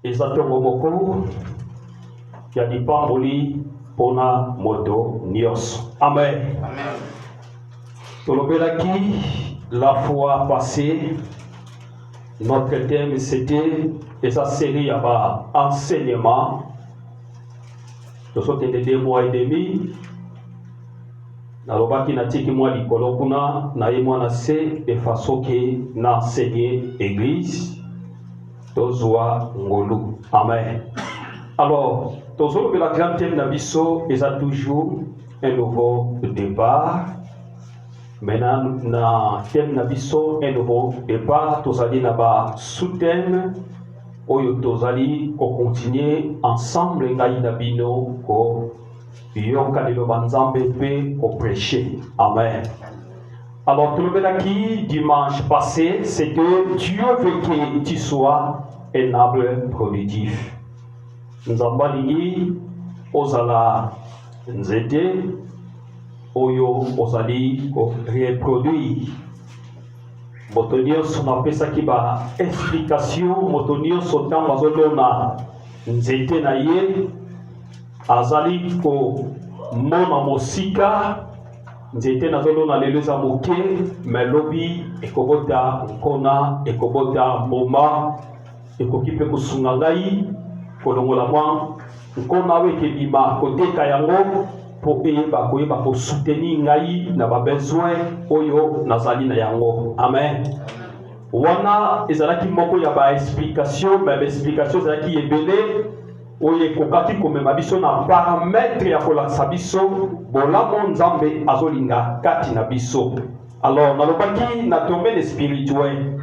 Ezatongo moko ya dipamboli pona moto nyos. Amen. Amen. Tolobelaki la fois passée, notre thème c'était sa série à enseignement. Nous sommes 2 mois et demi. Nalobaki na tiki mwa likolo kuna na ye mwana se de façon que na enseigner église tozwa ngolu. Amen. Alors, tozolo la grande thème na biso est toujours un nouveau départ. Maintenant na thème na biso un nouveau départ, tozali na ba sous-thème oyo tozali ko continuer ensemble ngai na bino ko yoka lelo banzambe pe ko prêcher. Amen. Alors tout le qui dimanche passé, c'est que Dieu veut que tu sois un arbre productif. Nous avons dit ozala nzete oyo ozali ko reproduire. Motonio son appelle ça qui va explication motonio sotan bazolona nzete na ye azali ko mona mosika nzete nazolona lelo za moke melobi ekobota nkona ekobota moma ekokipe kusunga ngai kolongola mwa nkona weke bima koteka yango po eyeba koyeba ko soutenir ngai na ba besoin oyo nazali na yango. Amen. Wana ezalaki moko ya ba explication, mais explication ezalaki ebele oye kokaki komema biso na paramètre ya kolakisa biso bolamo nzambe azolinga kati na biso. Alors nalobaki na domaine spirituel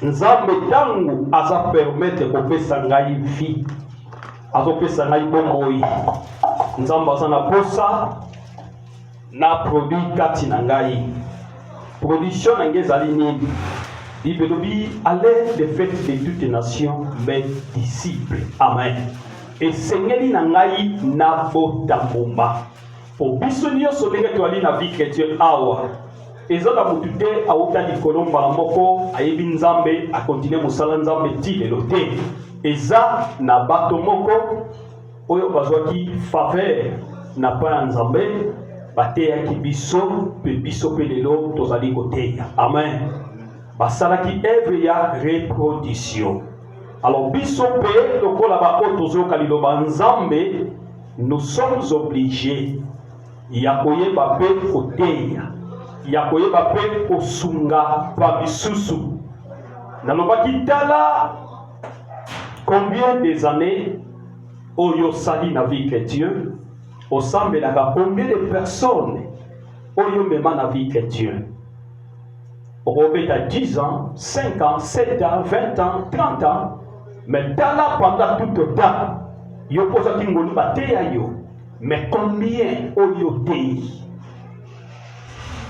nzambe tangu aza permettre kopesa ngai vie azopesa ngai bomoi nzambe aza na posa na produit kati na ngai. Production na ngai ezali nini? Bibelobi allez de fête de toutes les nations mes disciples. Amen. Et sengeli na ngai na botambomba po biso nyonso ndenge toali na vie chrétienne awa ezala mutu te auta likolo mbala moko ayebi nzambe akontinue mosala nzambe ti lelo te. Eza na bato moko oyo bazwaki faveur na pa ya nzambe bateyaki biso pe biso pe lelo tozali koteya. Amen. Basalaki œuvre ya reproduction. Alors biso pe lokola ba otozo kaliloba nzambe nous sommes obligés ya koyeba pe koteya ya koyeba pe kosunga pa bisusu. Nalobaki tala combien des années oyo sali na vie chrétienne osambelaka combien de personnes oyo mema na vie chrétienne okobeta 10 ans 5 ans 7 ans 20 ans 30 ans. Mais tala pendant tout le temps, yo posa kingoli bateya yo, mais combien oyo tei?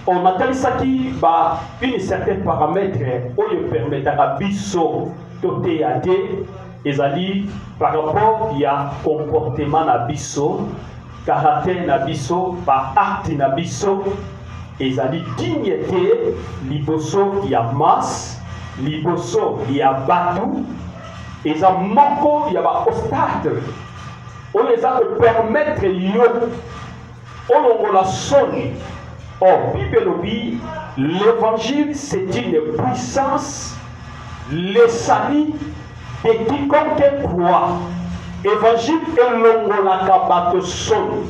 On a tel ça qui ba une certaine paramètre oyo permettra biso to teya te ezali par rapport ya comportement na biso, caractère na biso, ba acte na biso ezali dignité liboso ya masse, liboso ya batu. Eza moko ya ba obstacle oyo eza permettre yo olongola soni. Or bibelobi l'évangile c'est une puissance, le salut de quiconque croit. Évangile elongolaka bato soni,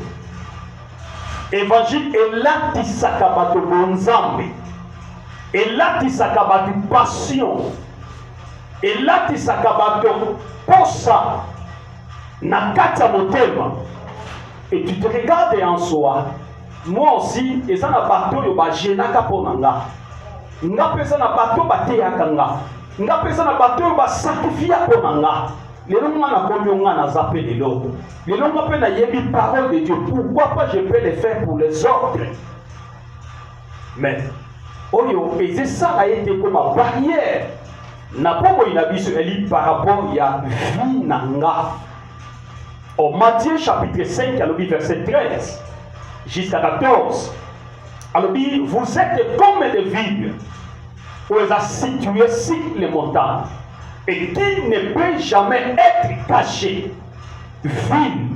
évangile elatisaka bato bonzambe, elatisaka bato passion, et là tu sakabato posa na kata motema. Et tu te regardes en soi. Moi aussi et ça na bato yo ba jenaka ponanga nga pesa na bato bateyaka nga pesa na bato yo ba sacrifier ponanga lelo na komyo nga na zape lelo nga pe na yebi parole de Dieu. Pourquoi pas je peux le faire pour les autres? Mais oyo et ça a été comme une barrière na pomo inabiso eli par rapport ya vie nanga. Au Matthieu chapitre 5 alobi verset 13 jusqu'à 14 alobi vous êtes comme des villes où elles sont situées sur les montagnes et qui ne peut jamais être caché. Ville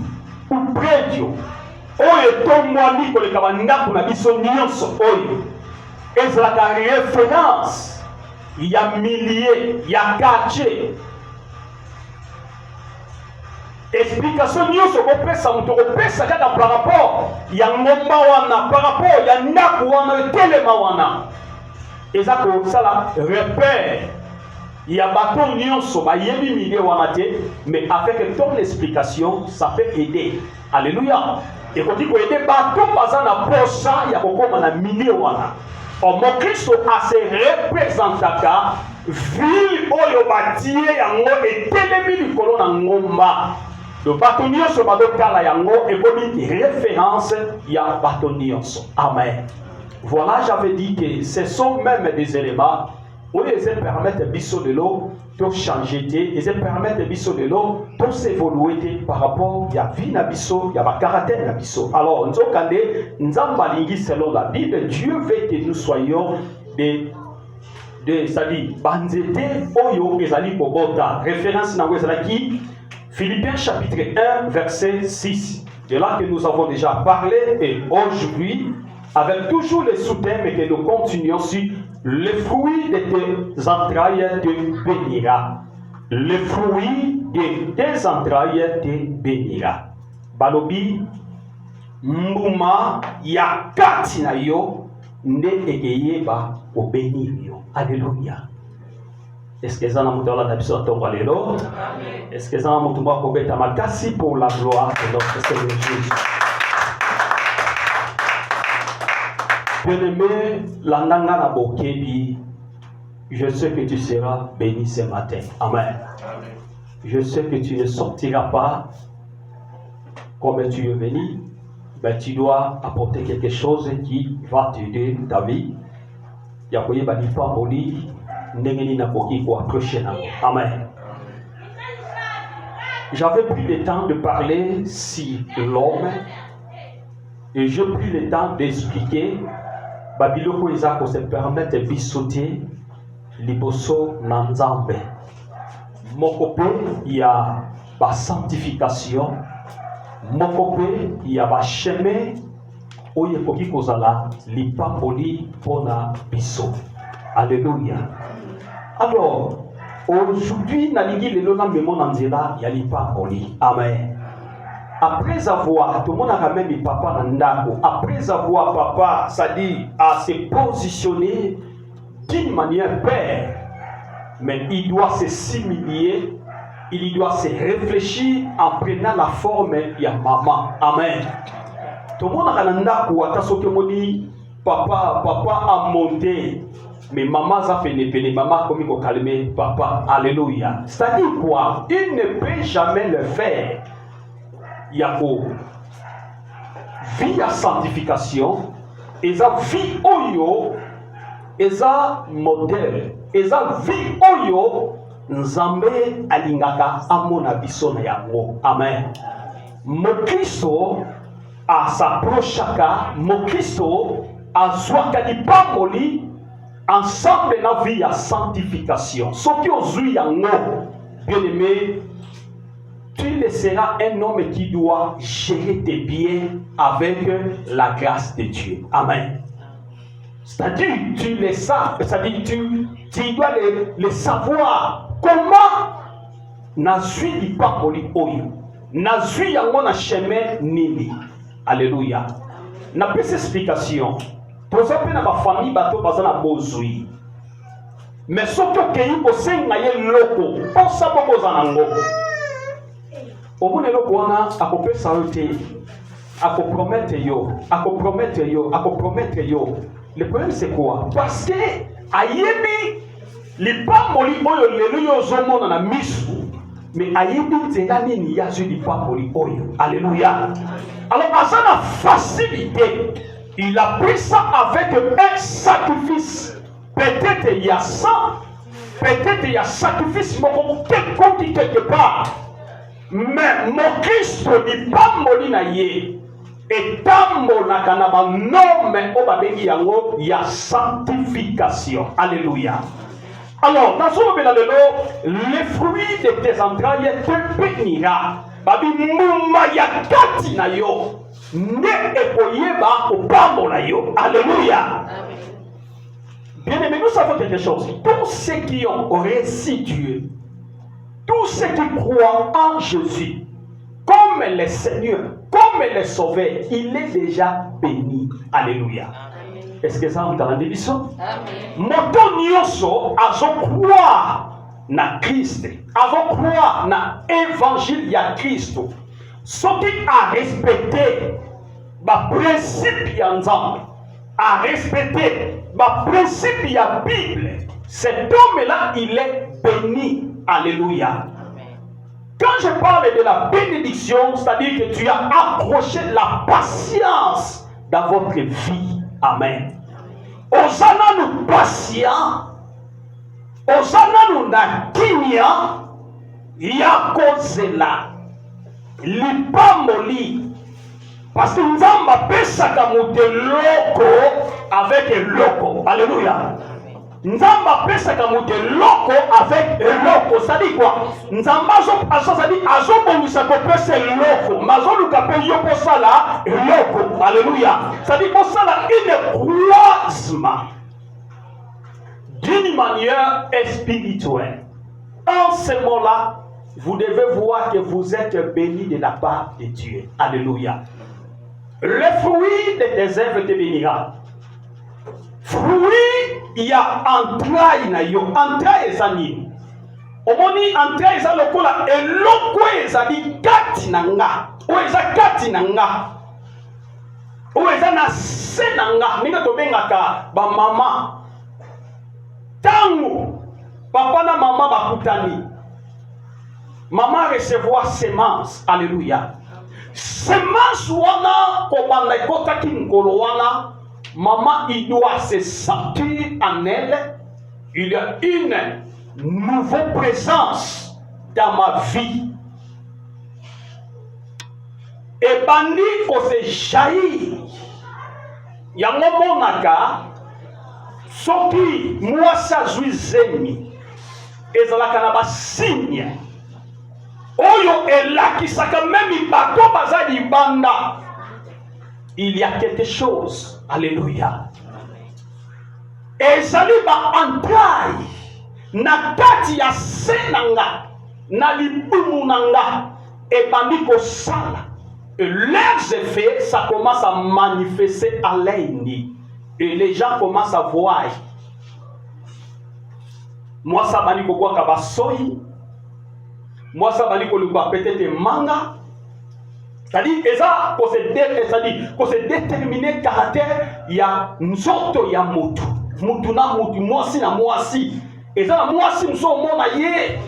ou prédio, oyo tomwami koleka bandako na biso nyonso oyo ezalaka référence ya millier ya quartier. Explication nyonso kopesa moto kopesa kaka par rapport ya ngomba wana, par rapport ya ndako wana etelema wana, eza kosala repère ya bato nyonso bayebi millier wana te, mais avec ton explication ça peut aider. Alléluia. Et quand il faut aider bato baza na posa ya kokoma na millier wana. Mon Christ a se représentaka ville oyo batie yango etelemi likolo na ngomba. Le bato nyonso bazotala yango ekomi référence ya bato nyonso. Amen. Voilà, j'avais dit que ce sont même des éléments où ils permettent biso de l'eau de changer, ils permettent biso de l'eau de s'évoluer par rapport à la vie na biso, à la caractère na biso. Alors, nous avons selon la Bible, Dieu veut que nous soyons c'est-à-dire, banzete oyo ezali kobota. Référence na qui Philippiens chapitre 1, verset 6. De là que nous avons déjà parlé, et aujourd'hui, avec toujours les sous-thèmes que nous continuons sur le fruit de tes entrailles te bénira. Le fruit de tes entrailles te bénira. Balobi, mbuma ya kati na yo, nde ekeyeba obénir yo. Alléluia. Est-ce que ça n'a pas la d'habitude tombe lelo? Est-ce que ça n'a pas kobeta makasi pour la gloire de notre Seigneur Jésus? Bien-aimé, l'andanga na bokebi, je sais que tu seras béni ce matin. Amen. Je sais que tu ne sortiras pas comme tu es venu, mais tu dois apporter quelque chose qui va t'aider ta vie. Yakoye badi pa moli, nengeni na boki ko approcher na. Amen. J'avais pris le temps de parler sur l'homme et j'ai pris le temps d'expliquer Babiloko ezako se permettre bisoter liboso na Nzambe. Mokope ya ba sanctification, mokope ya ba chemin oye koki kozala lipamboli pona biso. Alléluia. Alors, aujourd'hui nalingi lelo na memo na nzela ya lipamboli. Amen. Après avoir, tout le monde a même papa dans ndako. Après avoir papa, ça dit à se positionner d'une manière père, mais il doit se s'humilier, il doit se réfléchir en prenant la forme de maman. Amen. Tout le monde a ndako, atasoke moni papa a monté, mais maman a fait ne maman comme il calmer papa. Alléluia. C'est-à-dire quoi? Il ne peut jamais le faire. Yako vie à sanctification, eza vie oyo, eza modèle, eza vie oyo, Nzambe alingaka amona biso na yango. Amen. Mokristo a s'approchaka, Mokristo a zwaka lipamboli ensemble na vie à sanctification. Soki ozui yango, bien aimé, tu le seras un homme qui doit gérer tes biens avec la grâce de Dieu. Amen. C'est-à-dire, tu le sais, c'est-à-dire, tu dois le savoir. Comment Nazui di papoli oyo, Nazui yango na chemin nini. Alléluia. Na plus explication. Pour ça, na ba famille bato bazana bozui. Mais soki okeyi kosenga ye loko, posa boko zanango. Au moins, le Kwana a coupé sa route, a compromettre yo. Le problème c'est quoi? Parce que ayebi les pas moli oyo le yo zomo na misu, mais ayebi tengani ni yasu di pas moli oyo. Alléluia. Alors à sa facilité, il a pris ça avec un sacrifice. Peut-être il y a 100, peut-être il y a sacrifice, mais quelque part. Mais mon Christ n'est pas molina ye. Et tambo na kanaba nome obabengi yango ya sanctification. Alléluia. Alors, dans ce les fruits de tes entrailles te bénira. Babi muma ya kati na yo. Ne ekoyeba opambo na yo. Alléluia. Bien aimé, nous savons quelque chose. Tous ceux qui ont reçu Dieu, tous ceux qui croient en Jésus, comme le Seigneur, comme le Sauveur, il est déjà béni. Alléluia. Est-ce que ça vous a dit ça? Moto nyonso azo croire na Christ, azo croire na évangile ya Christ. Ce qui a respecté ba principe ya Nzambe, a respecté ba principe ya Bible, cet homme-là, il est béni. Alléluia. Quand je parle de la bénédiction, c'est-à-dire que tu as accroché la patience dans votre vie. Amen. Osana nous patient, osana nous na kimia, yakozela, lipamoli, parce que nous avons pesaka mute loko avec loko. Alléluia. Nzamba pesaka mute loko avec loko. Ça dit quoi? Nzamba ça dit azo bonisa ko pesa loko. Mazo lukape yo posala loko. Alléluia. Ça dit posala une croisement d'une manière spirituelle. En ce moment-là, vous devez voir que vous êtes bénis de la part de Dieu. Alléluia. Le fruit de tes œuvres te bénira. Fruit, il y a entraille na yo. Entraille ezani. Omoni entraille eza lokola eloko ezali kati na nga. O eza kati na nga. O eza na se na nga. Ninga tobengaka ba mama. Tango papa na mama bakutani. Maman recevoir semence. Alléluia. Semence wana kobanda ekota kinkolo wana. Maman, il doit se sentir en elle. Il y a une nouvelle présence dans ma vie. Et bandi ko se jaillir. Yango monaka. Soki moi sa juizemi. Ezalaka na ba signe. Oyo elakisaka même bato bazali banda. Il y a quelque chose. Alléluia. Et sali ba entraille na kati ya senanga na libumu nanga et bandi ko sala. Et leurs effets, ça commence à manifester à l'ennemi. Et les gens commencent à voir. Moi ça bandi ko kwa kabasoi. Moi ça bandi ko lukwa peut-être manga. C'est-à-dire que se déterminer caractère ya nzoto ya mutu. Mutu na mutu, mwasi na mwasi. Et ça, mwasi mso mona ye.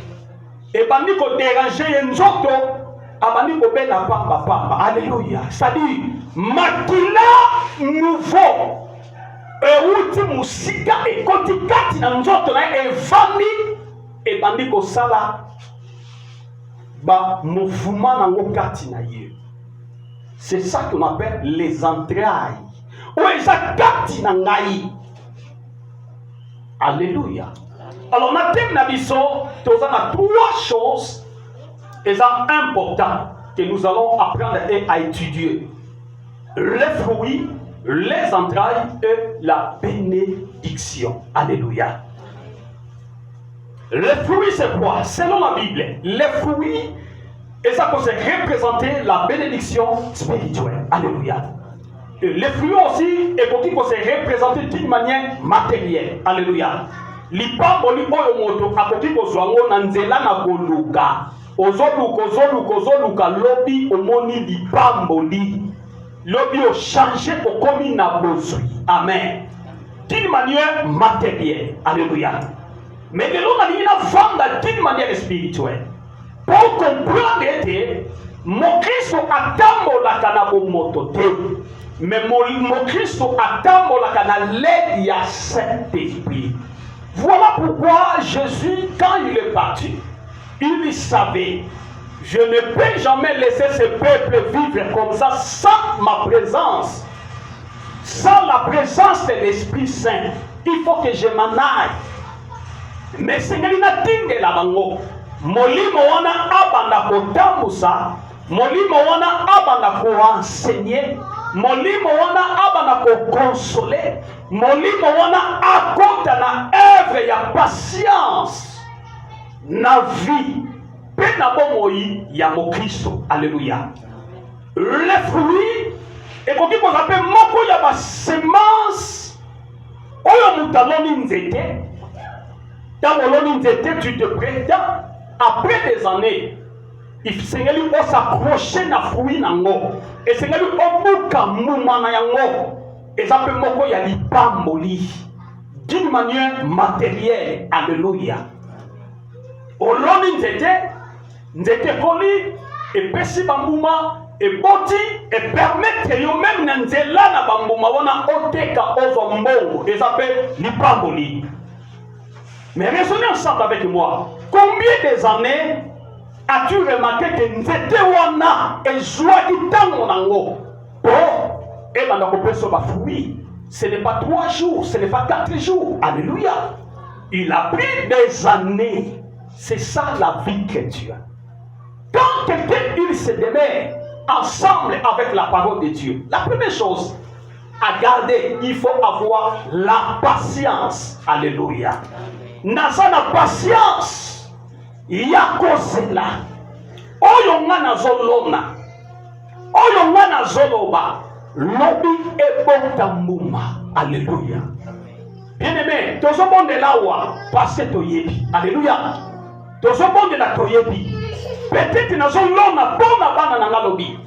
Et bandi ko déranger ye nzoto. Abandi ko bena pamba pamba. Alléluia. C'est-à-dire, makila nouveau. Et uti musika et koti kati na nzoto na e vami. Et bandi ko sala. Ba mouvement na ngo kati na ye. C'est ça qu'on appelle les entrailles. Alléluia. Alors, on a trois choses importantes que nous allons apprendre à étudier. Les fruits, les entrailles et la bénédiction. Alléluia. Les fruits, c'est quoi? Selon la Bible, les fruits, et ça peut représenter la bénédiction spirituelle. Alléluia. Et les fruits aussi, et pour qui peut se représenter d'une manière matérielle. Alléluia. Lipamboli oyo moto akoki kozwango na nzela na koluka. Ozoluka lobi omoni lipamboli. Lobi o changer okomi na bozwi. Amen. D'une manière matérielle. Alléluia. Mais de l'autre manière, vendre d'une manière spirituelle. Pour comprendre que mon Christ atambolaka na bomotote, mais mon Christ atambolaka na l'aide ya Saint-Esprit. Voilà pourquoi Jésus, quand il est parti, il savait, je ne peux jamais laisser ce peuple vivre comme ça sans ma présence, sans la présence de l'Esprit Saint. Il faut que je m'en aille. mais sengeli na tindela bango molimo wana abanda kotambusa, molimo wana abanda koenseigner, molimo wana abanda kokonsole, molimo wana akota na œuvre ya patience na vie pe na bomoi ya mokristo. Alléluia. Le fruit ekoki kozape moko ya basemence oyo mutu aloni nzete. Dans le tu te prétends, après des années, il s'engage à s'accrocher na fruit nango, et s'engage au buka moumana yango, et ça peut moko ya lipamboli, d'une manière matérielle. Alléluia. Au long nzete koli, et pesi bambuma, et boti, et permettre yo même nanzela na bambuma wana oteka ozo mbongo, et ça peut lipamboli. Mais raisonnez ensemble avec moi. Combien des années as-tu remarqué que nzete wana ezwa itango nango pour et banda ko peso ba fruit? Ce n'est pas 3 jours, ce n'est pas 4 jours. Alléluia. Il a pris des années. C'est ça la vie chrétienne. Quand quelqu'un il se démêle ensemble avec la parole de Dieu, la première chose à garder, il faut avoir la patience. Alléluia. Naza na patience ya kozela oyo nga nazolona, oyo nga nazoloba lobi ebota mbuma. Alléluia. Bien aimé, tozobondela wa parce que toyebi. Alléluia. Tozobondela toyebi. Peut-être nazolona pona bana na ngalobi,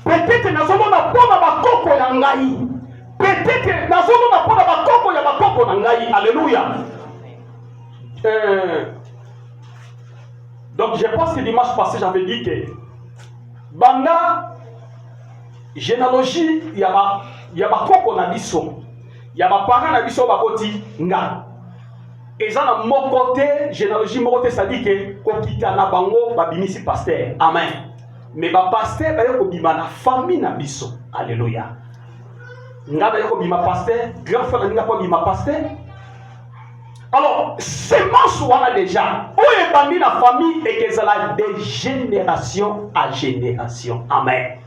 peut-être nazolona pona bakoko ya ngai, peut-être nazolona pona bakoko ya bakoko na ngai. Alléluia. Donc je pense que dimanche passé j'avais dit que banda généalogie ya ba koko na biso, ya ba parents na biso bakoti nga eza na moko te généalogie moko te, ça dit que kokita na bango babimisi pasteur. Amen. Mais ba pasteur ba yoko bima na famille na biso. Alléluia. Nga ba yoko bima pasteur, grand frère nga ko bima pasteur. Alors, semence wana déjà, où est bandi la famille et que ça la de génération à génération. Amen.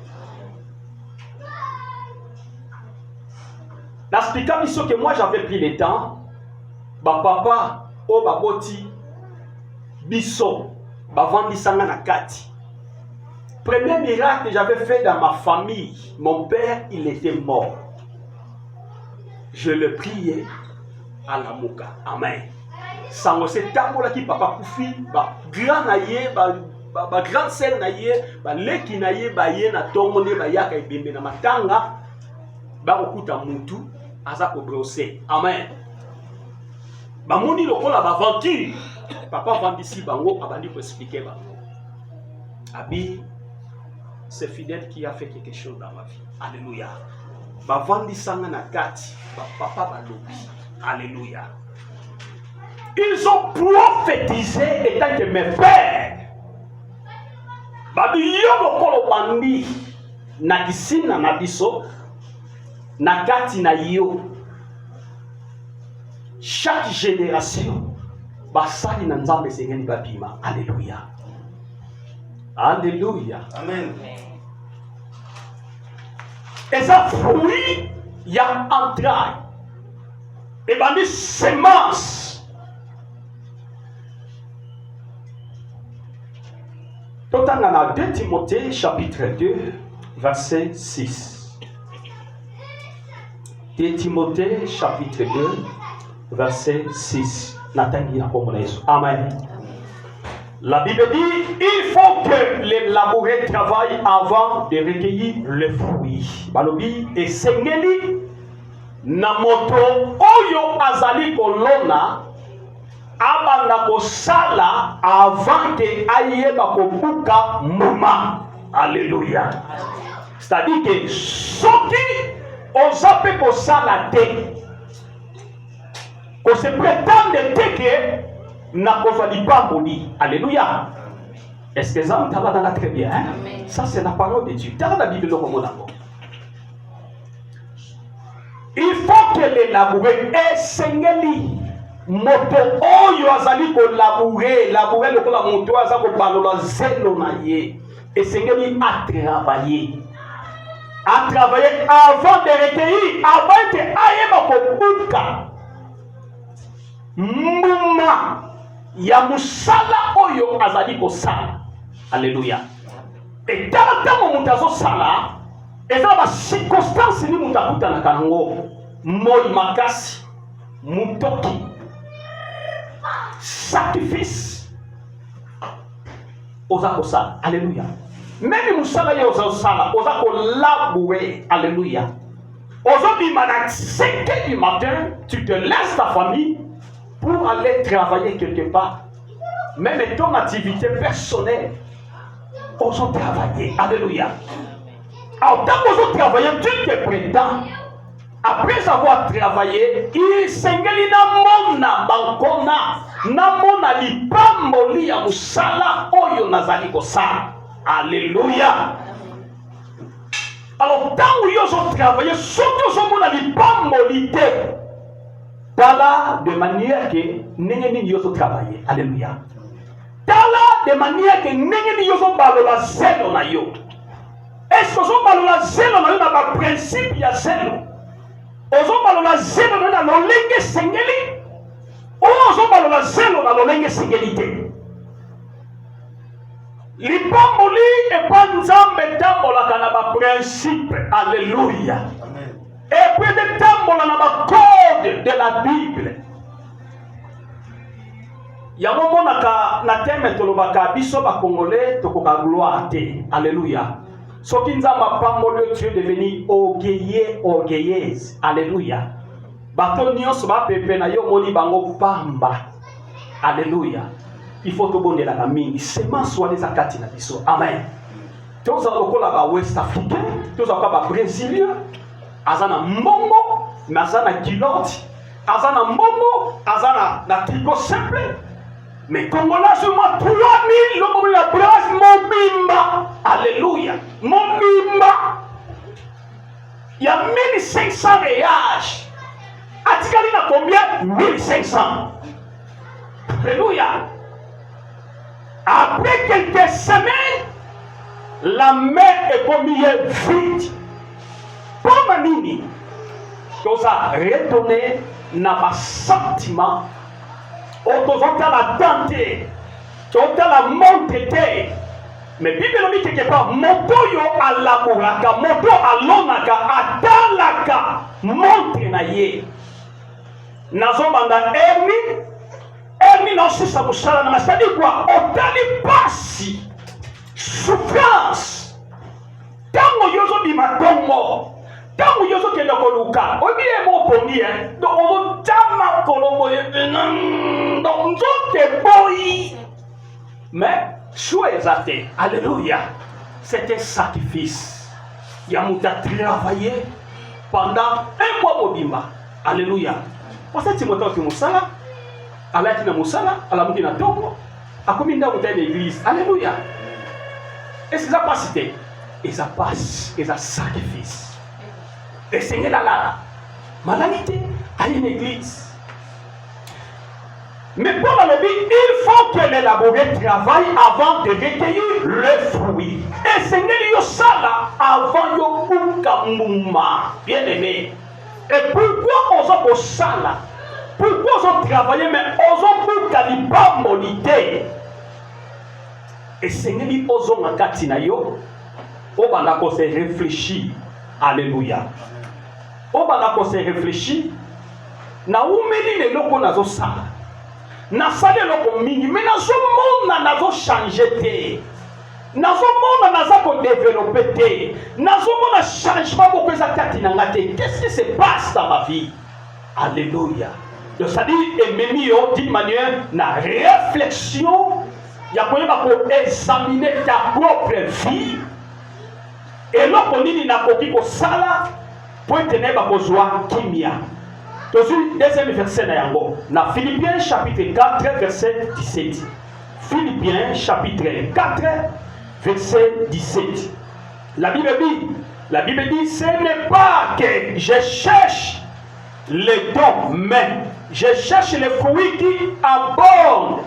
L'explication mission que moi j'avais pris le temps, ba papa o ba boti biso ba vandi sanga na kati. Premier miracle que j'avais fait dans ma famille, mon père il était mort. Je le priais à la mouka. Amen. Sans ce tambola qui papa koufi, ba grand naye, ba grand sel naye, ba leki naye, ba ye na tomone ba yaka ibembe na matanga, ba okuta mutu aza ko brosser. Amen. Ba moni lokola ba venture, papa vandisi bango abandi ko expliquer bango. Abi, c'est fidèle qui a fait quelque chose dans ma vie. Alléluia. Ba vandisanga na kati, ba papa ba lobi. Alléluia. Ils ont prophétisé étant que mes pères. Babi yobo kolo bandi na kisina na biso na kati na yo. Chaque génération basali na nzambe sengeni babima. Alléluia. Alléluia. Amen. Et ça fruit ya entraille. Et ben des semences. Total dans 2 Timothée chapitre 2 verset 6. 2 Timothée chapitre 2 verset 6. Amen. La Bible dit il faut que les laboureurs travaillent avant de recueillir le fruit. Balobi et sengeli na moto oyo azali kolona abanda kosala avant que ayeba kobuka muma. Alléluia. C'est-à-dire que soki ozape kosala te ko se prétendre te que na kozwa lipamboli. Alléluia. Est-ce que ça va dans la très bien, hein? Ça c'est la parole de Dieu. Dans la Bible le il faut que les laboureurs esengeli moto oyo azali labourer lokola moto aza kobalola zelo na ye esengeli à travailler avant de recueillir, avant que ayeba kobuka mbuma ya musala oyo azali kosala. Alléluia. Et tant que muta zo sala, eza ba circonstance ni muta kuta na kango, moi makasi, mutoki, sacrifice oza kosala. Alléluia. Même musala ye oza kosala, oza labourer. Alléluia. Aujourd'hui, à 5 h du matin, tu te laisses ta famille pour aller travailler quelque part. Même ton activité personnelle, on s'en travailler. Alléluia. Alors, tant qu'on s'en travailler, tu te prétends. Après avoir travaillé, il s'engage dans mona bankona, na mona lipamboli ya musala oyo nazali kosala. Alléluia. Alors, tant que vous avez travaillé, surtout sur mon lipamboli tala de manière que n'engeni yoso travailler. Alléluia. Tala de manière que n'engeni yoso balola zelo na yo. Est-ce que vous balola zelo na yo na ba principe ya zelo? Ozo balola zelo na lolenge sengeli? Ozo balola zelo na lolenge sengeli te. Lipamboli et pas nzambe tambola na ba principe. Alléluia. Et puis de tambola na ba code de la Bible. Yango monaka na teme tolobaka biso ba congolais tokoka gloire te. Alléluia. Soki nzamba pamboli tu es devenu orgueilleuse. Alléluia. Bato nyonso ba pepe na yo moni bango pamba. Alléluia. Il faut que bonne la mingi seulement soit des akati na biso. Amen. Tous lokola ba West Africain, tous ba Brésilien, azana mbongo, mais azana kilote, azana mbongo, azana na tricot simple. Mais Congolais seulement 3000 lokola la brasse mobimba. Alléluia. Mobimba. Il y a 1500 réages. Atikali na combien? 1500. Alléluia. Après quelques semaines, la mer est comme vide. Comme nini, tu as retourné dans ma sentiment. Tu as la tenter, tu as la monter. Mais Bible dit quelque part, motoyo alaboraka, moto alonaka, atalaka, montre na ye. Nazomanda emi. Elle n'a pas moussala na masadi quoi otali pasi souffrance tango yozo bimatongo tango yozo kenda koluka obiye mo poni donc on tama kolombo donc nzote boy mais chouezate. Alléluia. C'est un sacrifice. Yamuta travaillé pendant 1 mois mobimba. Alléluia. Parce que Timothée qui moussala alaki na musala alamuki na tongo akomi nda kutana l'église. Alléluia. Est-ce que ça passe? Et ça passe, et ça sacrifice. Et Seigneur là, malanité à une église. Mais pour la vie, il faut que l'élaboré travaille avant de recueillir le fruit. Et Seigneur yosala avant yokuka muma. Bien aimé. Et pourquoi on s'en sala? Pourquoi on travaille, mais on a dit pas monité. Et Seigneur dit aux hommes à Katinayo, on va se réfléchir. Alléluia. On va se réfléchir. Na umeli le loko nazo sala. Na sale loko mingi, mais nazo mona nazo changer te. Nazo mona nazo ko développer te. Nazo mona changement pour que ça katinanga te. Qu'est-ce qui se passe dans ma vie? Alléluia. Donc ça dit, et même d'une manière, la réflexion, il y a pour examiner ta propre vie. Et là, on dit qu'il y a pour sala, pour tenir besoin kimia. Donc, deuxième verset, dans Philippiens chapitre 4, verset 17. Philippiens chapitre 4, verset 17. La Bible dit, ce n'est pas que je cherche les dons, mais Je cherche les fruits qui abondent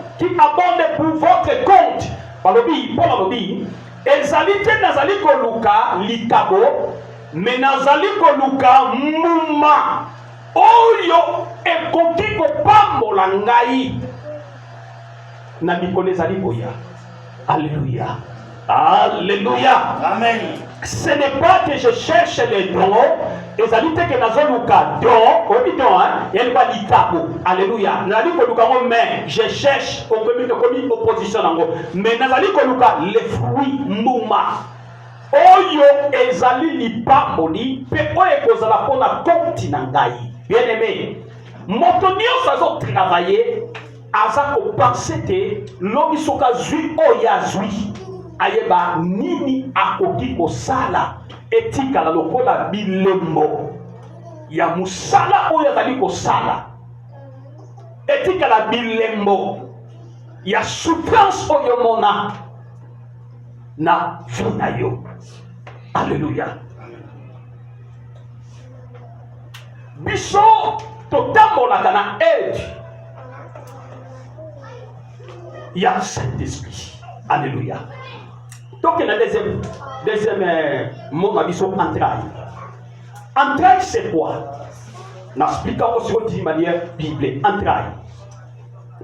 pour votre compte. Balobi, Paul alobi, ezali te nazali koluka likabo, mais nazali koluka muma oyo ekoki kopambola ngai na mikolo ezali boya. Alléluia. Alléluia. Amen. Ce n'est pas que je cherche les dons, ezali te que nazoluka don, obi don hein, yelba likabo. Alléluia. Nazali koluka ngo mais je cherche okomi opposition nango, mais nazali koluka les fruits mbuma. Oyo ezali lipamboli pe oyo ekozala pona konti na ngai. Bien aimé, moto nyonso azo travailler aza kopense te lobi soka zwi oyo azwi ayeba nini akoki kosala etikala lokola bilembo ya musala oyo azali kosala, etikala bilembo ya souffrance oyo mona na vie na yo. Alléluia. Biso totambolaka na aide ya Saint-Esprit. Alléluia. Donc il y a deuxième mot ma biso entraille. Entraille c'est quoi? N'expliquons aussi d'une manière biblique. Entraille.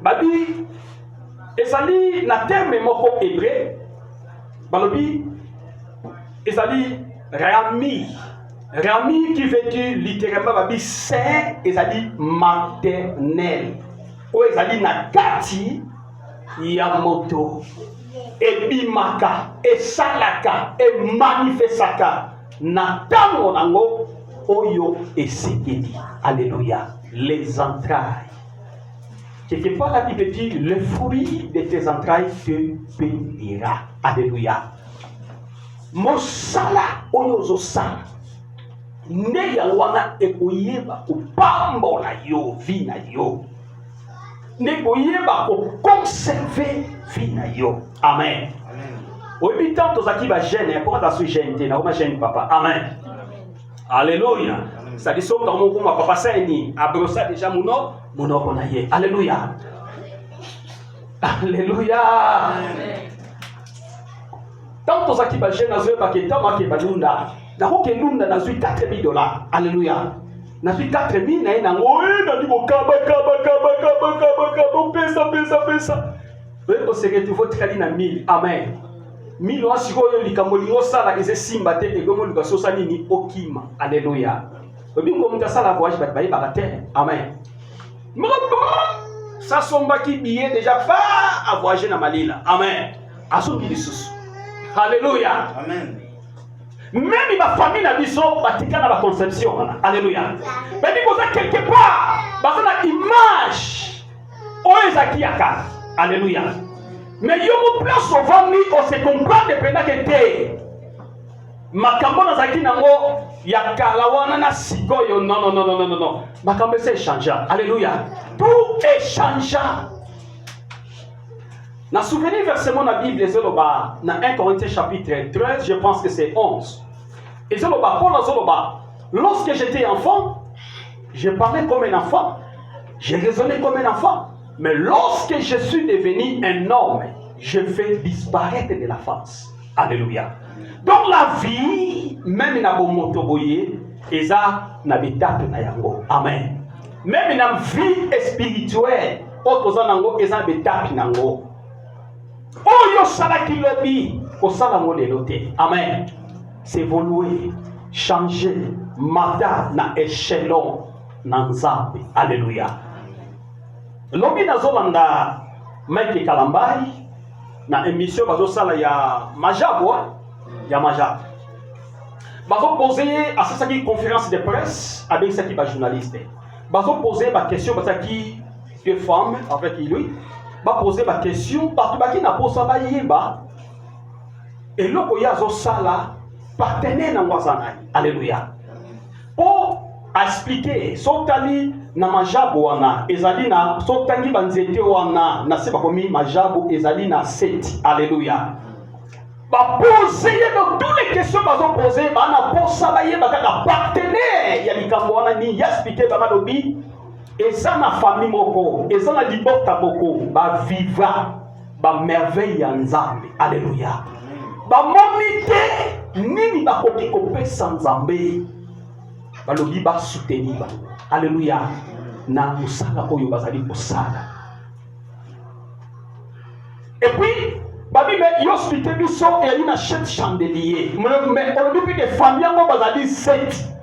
Babi ezali na terme moko hébreu. Balobi ezali rami. Rami qui veut dire littéralement babi saint ezali maternel. O ezali na kati ya moto ebimaka esalaka emanifestaka na tango nango oyo esekeli. Alléluia. Les entrailles. Quelque part la Bible dit le fruit de tes entrailles te bénira. Alléluia. Mosala oyo zosala ne yalwana ekoyeba kupambola yo vina yo. Ne koyeba conserver vie na yo. Amen. Oyebi tant tozaki ba jeune pour ta sui jeune te na oma jeune papa. Amen. Alléluia. Ça dit soka mon kuma papa saini abrosa déjà muno kona ye. Alléluia. Alléluia. Amen. Tant tozaki ba jeune azoye ba keta ma ke balunda. Na ko ke lunda na zui $4,000. Alléluia. Na suis 4,000 na ina ngoe na di kaba pesa. Wewe osegeti vote kali na 1000. Amen. 1000 wasiko yo likambo lingo sala kese simba te egomo likasosa nini okima. Alléluia. Obi ngo muta sala voyage bat bayi bakate. Amen. Ça somba ki billet déjà pas à voyager na Malila. Amen. Aso bilisusu. Alléluia. Amen. Même ma famille n'a biso batika na la conception. Alléluia. Mais dit que quelque part, parce que image oezaki yaka. Alléluia. Mais yo mo place souvent ni on se comprend dépendant que te. Makambo na zaki nango yakala wana na sikoyo non. Makambo c'est changeant. Alléluia. Tout est changeant. Na souvenir versement la Bible ezoloba na 1 Corinthiens chapitre 13, je pense que c'est 11. Ezoloba Paul ezoloba, lorsque j'étais enfant, je parlais comme un enfant, je raisonnais comme un enfant, mais lorsque je suis devenu un homme, je fais disparaître de la face. Alléluia. Donc la vie, même na bomoto boye, eza na bitape na yango. Amen. Même na vie spirituelle, otoza nango eza bitape nango. Oyo sala kilobi osala ngolelo te. Amen. C'est évoluer, changer, mata na échelon na nzambe. Alléluia. Lobi nazolanda Mike Kalambai na émission bazo sala ya Majabo, ya Majabo. Bazo poser à ça qui conférence de presse avec ça qui va journaliste. Bazo poser ma question parce qui deux femmes avec lui. Va poser ma question partout qui n'a pas ça yeba et loko yazo sala partenaire na ngwazana. Alléluia. Pour expliquer sotali na Majabo wana ezali na sotangi banzete wana na seba komi Majabo ezali na 7. Alléluia. Ba poser dans toutes les questions bazo poser ba na posa ba yeba kaka partenaire ya likambo wana ni expliquer ba malobi Et ça na famille moko, et ça na libota moko, ba vivra, ba merveille ya Nzambe. Alléluia. Ba monite nini ba koki kopesa Nzambe. Ba lobi ba soutenir ba. Alléluia. Na musala oyo bazali kosala. Et puis babi me yospité biso et une achète chandelier. Mais on dit que famille ngo bazali 7.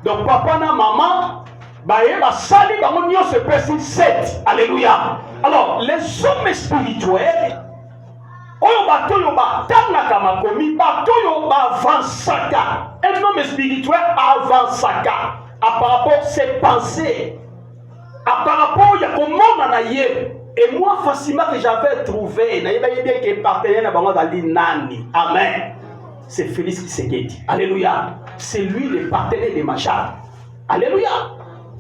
Donc papa na maman ba sali ba mo nyo se pesi 7. Alléluia. Alors les hommes spirituels oyo bato yo ba tanga makomi bato yo ba avansaka. Un homme spirituel avansaka à par rapport à ses pensées, à par rapport à comment on a yé. Et moi, facilement que j'avais trouvé, bien que partenaire na bango dali nani. Amen. C'est Félix Tshisekedi. Alléluia. C'est lui le partenaire de Machar. Alléluia.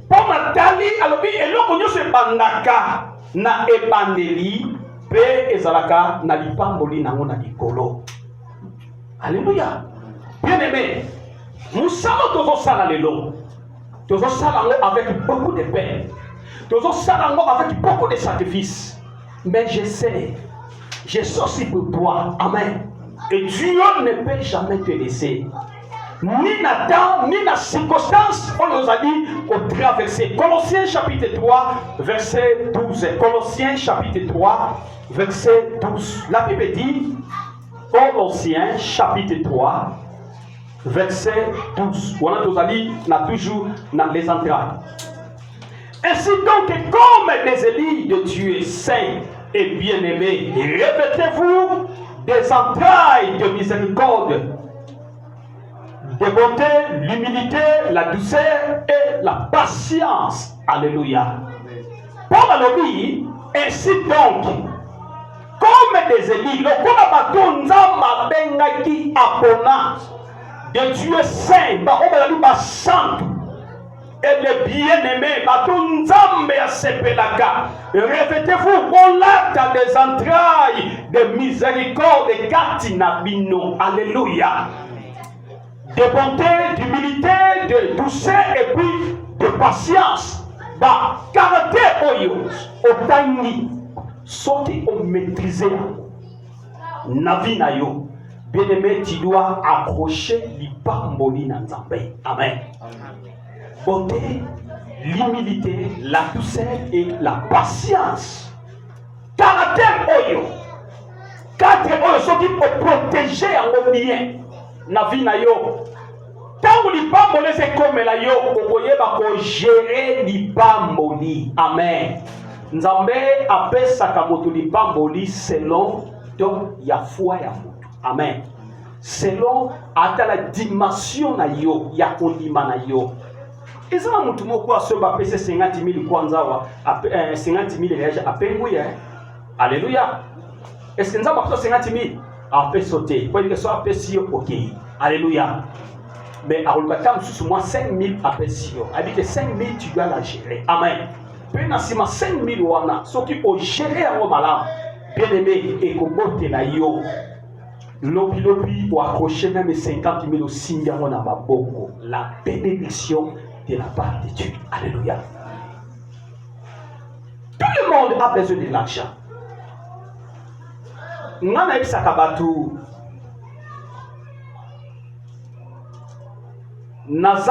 Pour Nathalie, alors et l'on se bandaka na ebandeli pe ezalaka na lipamboli nango na likolo. Alléluia. Bien aimé, nous savons tous ça lelo. Tous ça avec beaucoup de peine. Tous ça avec beaucoup de sacrifices. Mais je sais aussi pour toi. Amen. Et Dieu ne peut jamais te laisser. Ni na temps, ni na circonstance, on nous a dit au traverser. Colossiens chapitre 3, verset 12. Colossiens chapitre 3, verset 12. La Bible dit, Colossiens chapitre 3, verset 12. On a toujours dans les entrailles. Ainsi donc, comme des élus de Dieu saints et bien-aimés, revêtez-vous des entrailles de miséricorde, de bonté, l'humilité, la douceur et la patience. Alléluia. Paul a dit, ainsi donc, comme des élus, le Konabatonza Bengaki Apona, de Dieu saint, saint, et les bien-aimés, revêtez-vous dans des entrailles de miséricorde et katinabino. Alléluia. De bonté, d'humilité, de douceur et puis de patience. Caractère oyo, otani, sorti au maîtriser. Navina yo. Bien-aimé, tu dois accrocher l'ipamboli na Nzambe. Amen. Bonté, l'humilité, la douceur et la patience. Caractère oyo. 4 oyo sont pour protéger en bien. Na vie na yo. Tant l'ipamboli c'est comme la yo, okoye bako gérer l'ipamboli. Amen. Nzambe apesaka moto l'ipamboli selon donc ya foi ya moto. Amen. Selon ata la dimension na yo ya kondima na yo. Ezana mutu moko asoba pese 50,000 kwanza wa 50,000 reja apenguya. Alléluia. Est-ce que nous avons 50,000 à faire sauter? Pour dire que soit apprécié, ok. Alléluia. Mais à Olbakam, sous moi 5,000 appréciés. Avec les 5,000, tu dois la gérer. Amen. Puis, dans 5,000 wana, ceux qui ont géré à Romala, bien aimé, et qu'on botte la yo. Lobi ou accrocher même 50,000 au signe à mon ababoko. La bénédiction de la part de Dieu. Alléluia. Tout le monde a besoin de l'argent. Nana Isakabatu Naza